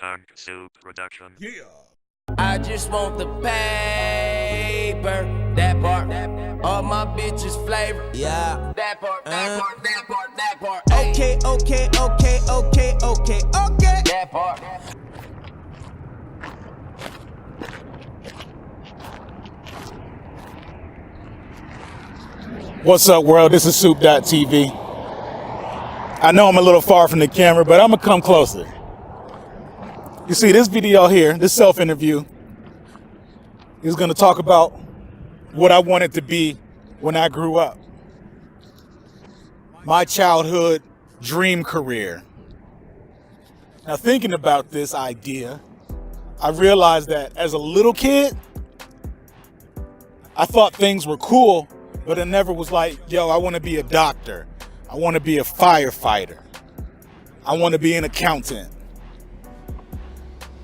ChunkieSoup production. Yeah. I just want the paper, that part, all my bitches flavor, yeah, that part, that part, that part, that part, okay, okay, okay, okay, okay, okay, that part. What's up, world? This is Soup.tv. I know I'm a little far from the camera, but I'm gonna come closer. You see, this video here, this self-interview, is gonna talk about what I wanted to be when I grew up. My childhood dream career. Now, thinking about this idea, I realized that as a little kid, I thought things were cool, but it never was like, yo, I want to be a doctor. I want to be a firefighter. I want to be an accountant.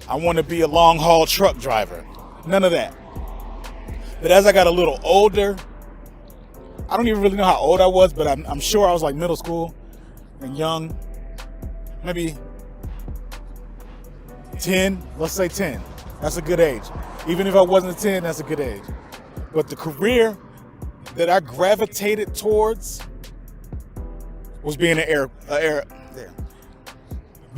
I want to be a long haul truck driver. None of that. But as I got a little older, I don't even really know how old I was, but I'm sure I was like middle school and young. Maybe 10, let's say 10. That's a good age. Even if I wasn't 10, that's a good age. But the career that I gravitated towards was being the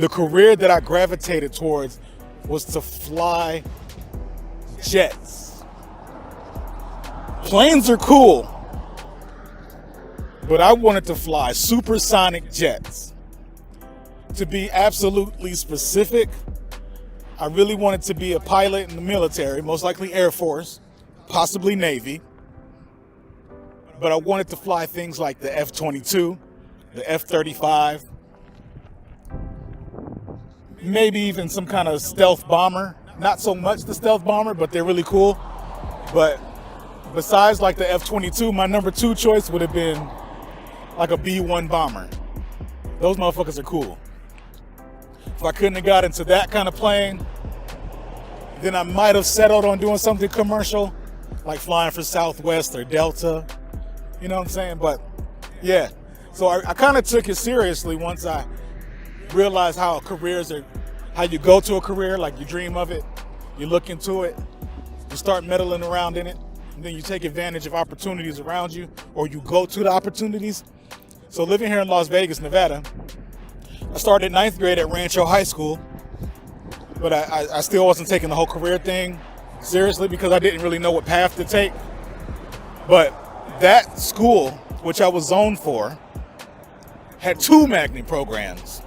career that I gravitated towards was to fly jets. Planes are cool, but I wanted to fly supersonic jets. To be absolutely specific, I really wanted to be a pilot in the military, most likely Air Force, possibly Navy. But I wanted to fly things like the F-22, the F-35, maybe even some kind of stealth bomber. Not so much the stealth bomber, but they're really cool. But besides like the F-22, my number 2 choice would have been like a B-1 bomber. Those motherfuckers are cool. If I couldn't have got into that kind of plane, then I might have settled on doing something commercial, like flying for Southwest or Delta. You know what I'm saying? But yeah, so I kind of took it seriously once I realized how careers are, how you go to a career, like you dream of it, you look into it, you start meddling around in it, and then you take advantage of opportunities around you, or you go to the opportunities. So living here in Las Vegas, Nevada, I started 9th grade at Rancho High School, but I still wasn't taking the whole career thing seriously because I didn't really know what path to take. But that school, which I was zoned for, had 2 magnet programs.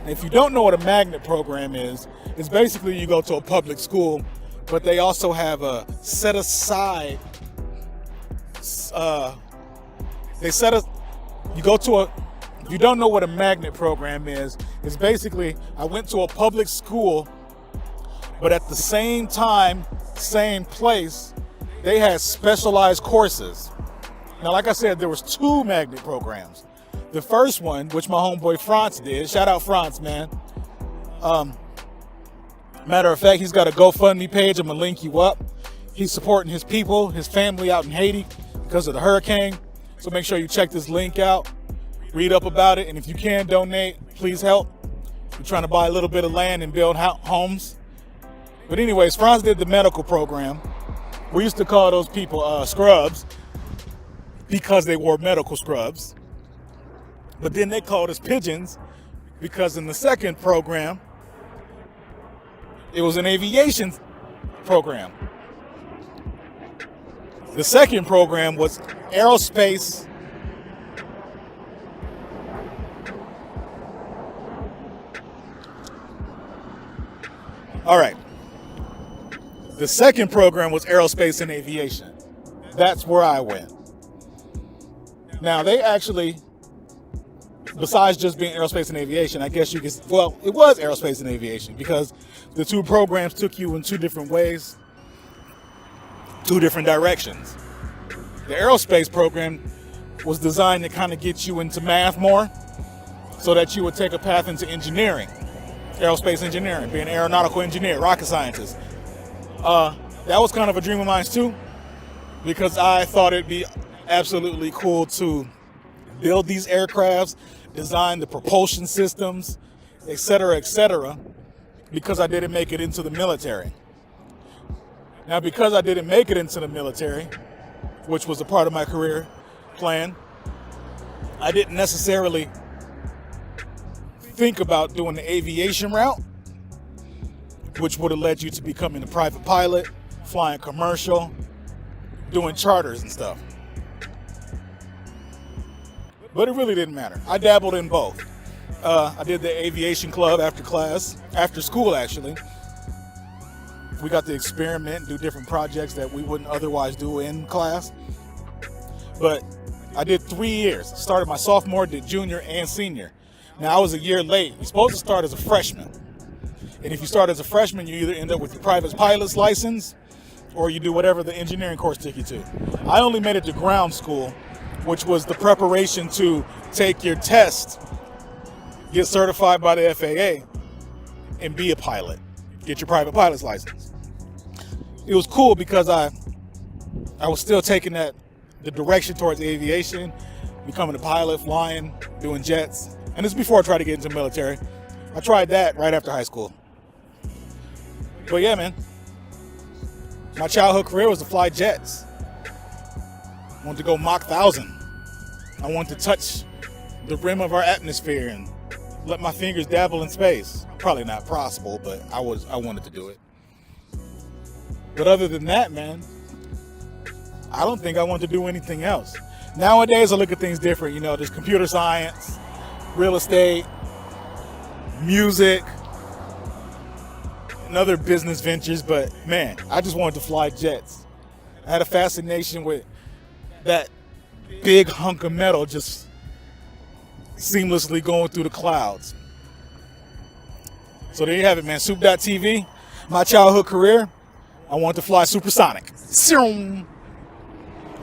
And if you don't know what a magnet program is, it's basically you go to a public school, but they also have a set aside, if you don't know what a magnet program is, it's basically, I went to a public school, but at the same time, same place, they had specialized courses. Now, like I said, there was 2 magnet programs. The first one, which my homeboy France did, shout out France, man. Matter of fact, he's got a GoFundMe page. I'm gonna link you up. He's supporting his people, his family out in Haiti because of the hurricane. So make sure you check this link out, read up about it, and if you can donate, please help. We're trying to buy a little bit of land and build homes. But anyways, France did the medical program. We used to call those people scrubs, because they wore medical scrubs. But then they called us pigeons because in the second program, it was an aviation program. The second program was aerospace. All right. The second program was aerospace and aviation. That's where I went. Now, they actually, besides just being aerospace and aviation, I guess you could, well, it was aerospace and aviation because the 2 programs took you in 2 different ways, 2 different directions. The aerospace program was designed to kind of get you into math more so that you would take a path into engineering, aerospace engineering, being an aeronautical engineer, rocket scientist. That was kind of a dream of mine too, because I thought it'd be absolutely cool to build these aircrafts, design the propulsion systems, etc., etc. because I didn't make it into the military. Now, because I didn't make it into the military, which was a part of my career plan, I didn't necessarily think about doing the aviation route, which would have led you to becoming a private pilot, flying commercial, doing charters and stuff. But it really didn't matter. I dabbled in both. I did the aviation club after class, after school actually. We got to experiment, do different projects that we wouldn't otherwise do in class. But I did 3 years. Started my sophomore, did junior and senior. Now I was a year late. You're supposed to start as a freshman. And if you start as a freshman, you either end up with your private pilot's license or you do whatever the engineering course took you to. I only made it to ground school, which was the preparation to take your test, get certified by the FAA, and be a pilot. Get your private pilot's license. It was cool because I was still taking the direction towards aviation, becoming a pilot, flying, doing jets. And this is before I tried to get into the military. I tried that right after high school. But yeah, man, my childhood career was to fly jets. I wanted to go Mach 1000. I wanted to touch the rim of our atmosphere and let my fingers dabble in space. Probably not possible, but I wanted to do it. But other than that, man, I don't think I want to do anything else. Nowadays, I look at things different. You know, there's computer science, real estate, music, and other business ventures. But man, I just wanted to fly jets. I had a fascination with that big hunk of metal just seamlessly going through the clouds. So there you have it, man. Soup.tv, my childhood career. I wanted to fly supersonic.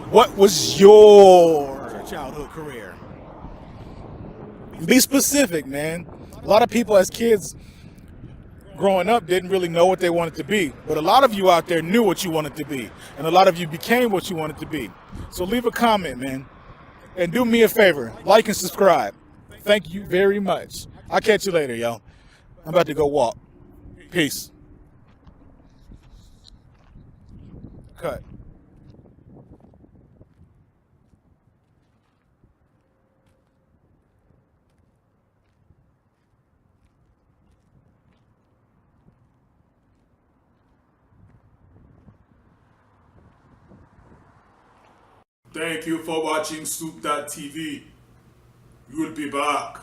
What was your childhood career? Be specific, man. A lot of people as kids growing up didn't really know what they wanted to be. But a lot of you out there knew what you wanted to be. And a lot of you became what you wanted to be. So leave a comment, man. And do me a favor. Like and subscribe. Thank you very much. I'll catch you later, yo. I'm about to go walk. Peace. Cut. Thank you for watching Soup.tv. You'll be back.